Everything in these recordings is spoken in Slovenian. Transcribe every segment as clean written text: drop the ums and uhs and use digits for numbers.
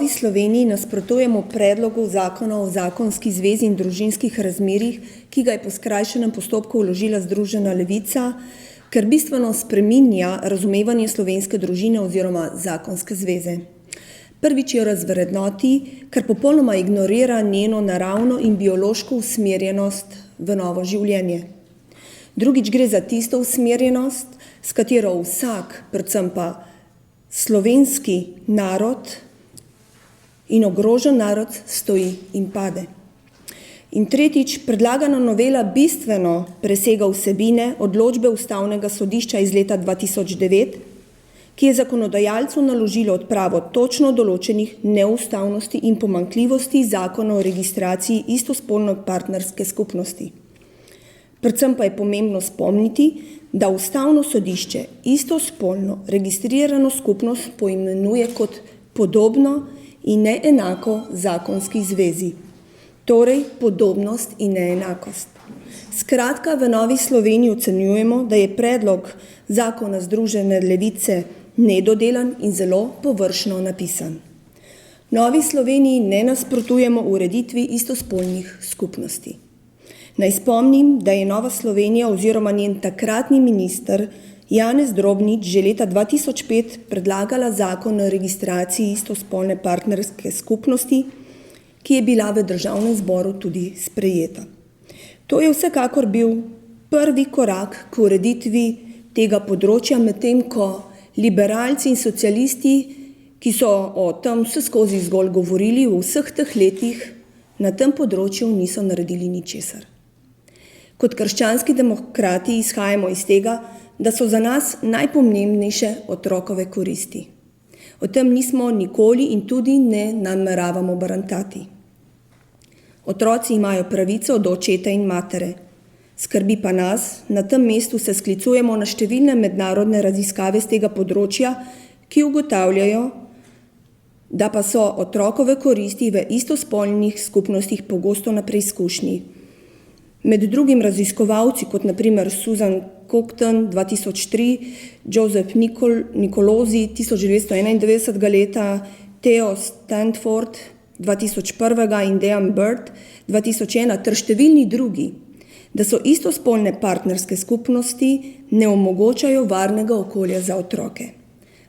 Novi Sloveniji nasprotujemo predlogu zakona o zakonski zvezi in družinskih razmerjih, ki ga je po skrajšanem postopku vložila Združena levica, ker bistveno spreminja razumevanje slovenske družine oziroma zakonske zveze. Prvič jo razvrednoti, ker popolnoma ignorira njeno naravno in biološko usmerjenost v novo življenje. Drugič gre za tisto usmerjenost, s katero vsak, predvsem pa slovenski narod in ogrožen narod stoji in pade. In tretjič, predlagana novela bistveno presega vsebine odločbe Ustavnega sodišča iz leta 2009, ki je zakonodajalcu naložilo odpravo točno določenih neustavnosti in pomanjkljivosti zakona o registraciji istospolno partnerske skupnosti. Predvsem pa je pomembno spomniti, da Ustavno sodišče istospolno registrirano skupnost poimenuje kot podobno in neenako zakonski zvezi. Torej podobnost in neenakost. Skratka, v Novi Sloveniji ocenjujemo, da je predlog zakona Združene levice nedodelan in zelo površno napisan. Novi Sloveniji ne nasprotujemo ureditvi istospolnih skupnosti. Naj spomnim, da je Nova Slovenija oziroma njen takratni minister Janez Drobnič že leta 2005 predlagala zakon o registraciji istospolne partnerske skupnosti, ki je bila v Državnem zboru tudi sprejeta. To je vsekakor bil prvi korak k ureditvi tega področja, medtem ko liberalci in socialisti, ki so o tem vseskozi zgolj govorili v vseh teh letih, na tem področju niso naredili ničesar. Kot krščanski demokrati izhajamo iz tega, da so za nas najpomembnejše otrokove koristi. O tem nismo nikoli in tudi ne nameravamo barantati. Otroci imajo pravico do očeta in matere. Skrbi pa nas, na tem mestu se sklicujemo na številne mednarodne raziskave z tega področja, ki ugotavljajo, da pa so otrokove koristi v istospolnih skupnostih pogosto na preizkušnji. Med drugim raziskovalci, kot naprimer Susan Cochrane 2003, Joseph Nicolosi 1991 leta, Theo Stanford 2001 in Dean Bird 2001 ter številni drugi, da so istospolne partnerske skupnosti ne omogočajo varnega okolja za otroke.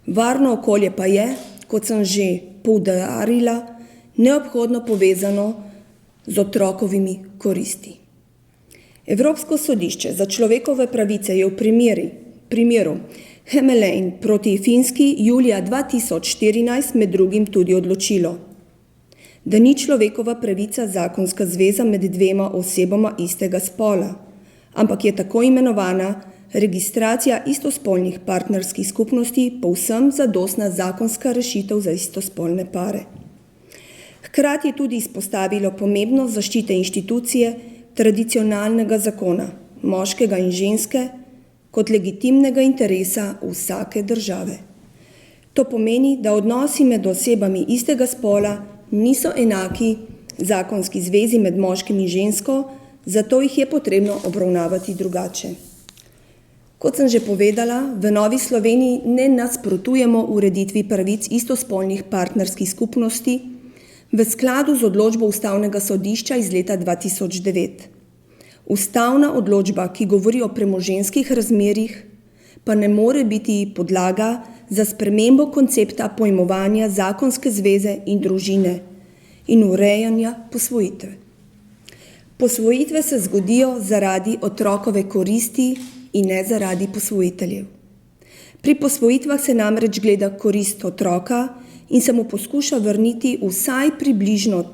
Varno okolje pa je, kot sem že poudarila, neobhodno povezano z otrokovimi koristi. Evropsko sodišče za človekove pravice je v primeru Hämäläinen proti Finski julija 2014 med drugim tudi odločilo, da ni človekova pravica zakonska zveza med dvema osebama istega spola, ampak je tako imenovana registracija istospolnih partnerskih skupnosti povsem zadostna zakonska rešitev za istospolne pare. Hkrati je tudi izpostavilo pomembnost zaščite inštitucije tradicionalnega zakona, moškega in ženske, kot legitimnega interesa vsake države. To pomeni, da odnosi med osebami istega spola niso enaki zakonski zvezi med moškim in žensko, zato jih je potrebno obravnavati drugače. Kot sem že povedala, v Novi Sloveniji ne nasprotujemo ureditvi pravic istospolnih partnerskih skupnosti v skladu z odločbo Ustavnega sodišča iz leta 2009. Ustavna odločba, ki govori o premoženjskih razmerjih, pa ne more biti podlaga za spremembo koncepta pojmovanja zakonske zveze in družine in urejanja posvojitve. Posvojitve se zgodijo zaradi otrokove koristi in ne zaradi posvojiteljev. Pri posvojitvah se namreč gleda korist otroka in se mu poskuša vrniti vsaj približno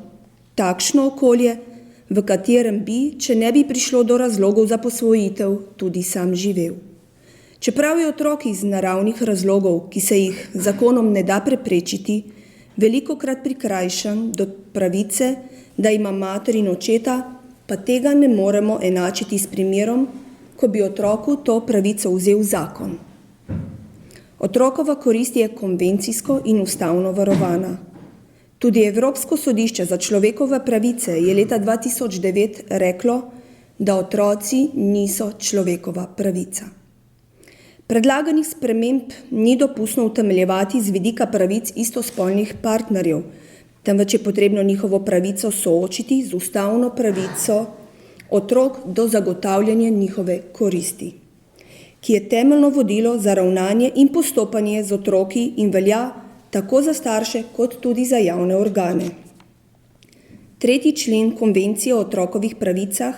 takšno okolje, v katerem bi, če ne bi prišlo do razlogov za posvojitev, tudi sam živel. Čeprav je otrok iz naravnih razlogov, ki se jih zakonom ne da preprečiti, velikokrat prikrajšan do pravice, da ima mater in očeta, pa tega ne moremo enačiti s primerom, ko bi otroku to pravico vzel zakon. Otrokova korist je konvencijsko in ustavno varovana. Tudi Evropsko sodišče za človekove pravice je leta 2009 reklo, da otroci niso človekova pravica. Predlaganih sprememb ni dopustno utemeljevati z vidika pravic istospolnih partnerjev, temveč je potrebno njihovo pravico soočiti z ustavno pravico otrok do zagotavljanja njihove koristi, ki je temeljno vodilo za ravnanje in postopanje z otroki in velja tako za starše kot tudi za javne organe. 3. člen Konvencije o otrokovih pravicah,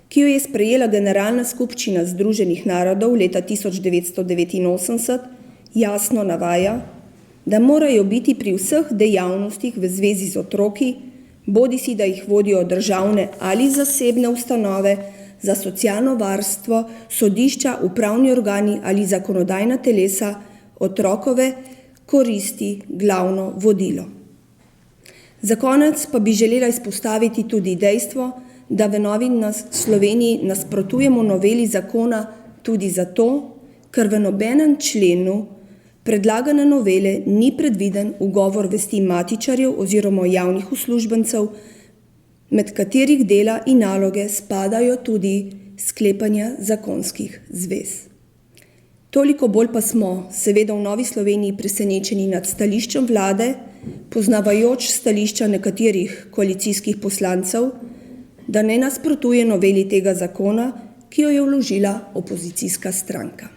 ki jo je sprejela Generalna skupščina Združenih narodov leta 1989, jasno navaja, da morajo biti pri vseh dejavnostih v zvezi z otroki, bodisi da jih vodijo državne ali zasebne ustanove za socialno varstvo, sodišča, upravni organi ali zakonodajna telesa, otrokove koristi glavno vodilo. Za konec pa bi želela izpostaviti tudi dejstvo, da v Novi Sloveniji nasprotujemo noveli zakona tudi zato, ker v nobenem členu predlagane novele ni predviden ugovor vesti matičarjev oziroma javnih uslužbencev, med katerih dela in naloge spadajo tudi sklepanja zakonskih zvez. Toliko bolj pa smo seveda v Novi Sloveniji presenečeni nad stališčem vlade, poznavajoč stališča nekaterih koalicijskih poslancev, da ne nasprotuje noveli tega zakona, ki jo je vložila opozicijska stranka.